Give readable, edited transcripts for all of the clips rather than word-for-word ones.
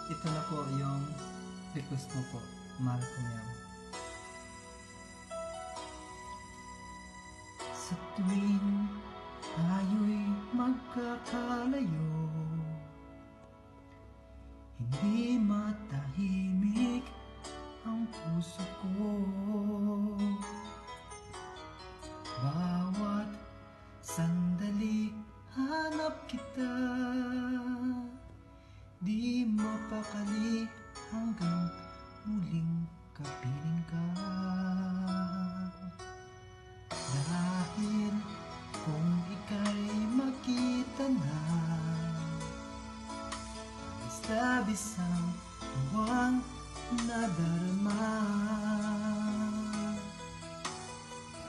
Ito na po yung request mo po, mahal ko yan. Sa tuwing tayo'y magkakalayo, hindi matahimik ang puso ko. Bawat sandali hanap kita, di mapakali hanggang muling kapiling ka. Dahil kung ika'y makita na, labis-labis ang tuwang nadarama.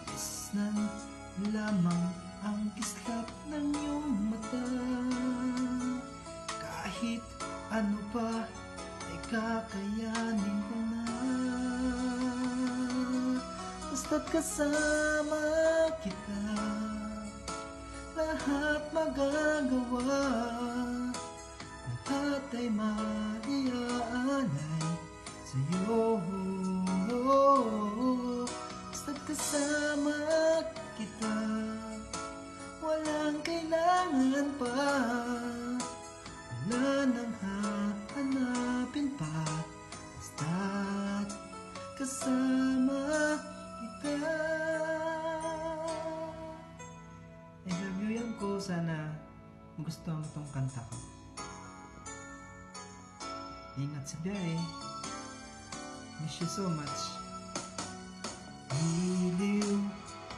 Labis nan lamang ang kislap ng iyong mata. Kahit ano pa ay kakayanin ko na. Basta't kasama kita, lahat magagawa, lahat ay maiaalay sa'yo. Basta't kasama kita, walang kailangan pa, wala nang hahanapin pa. Basta't kasama kita. I love you yan ko. Sana gusto mo tong kanta ko. Ingat sa biyahe. Miss you so much. Iliw,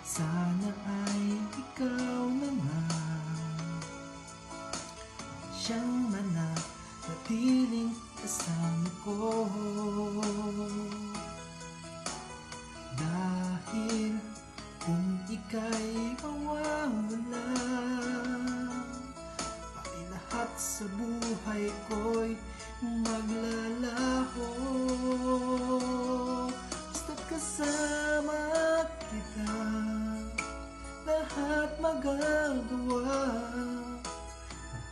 sana ay ikaw naman siyang manatiling kasama ko. Dahil kung ika'y mawawala, pati lahat sa buhay ko'y maglalaho. Basta't kasama kita, lahat magagawa,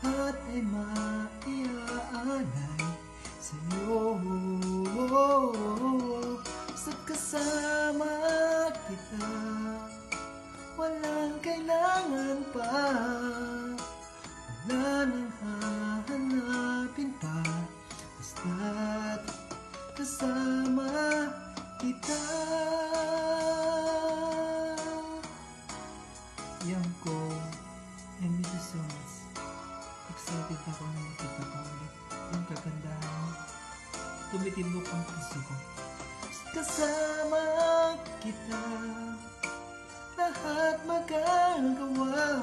lahat ay maiaalay sa'yo. Basta't kasama kita, walang kailangan pa, wala nang hahanapin pa. Basta't kasama kita. Yan ko, I miss you so much. Excited ako na makita ko ulit yung kagandahan mo. Tumitindok ang puso ko. Kasama kita, lahat magagawa,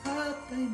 lahat ay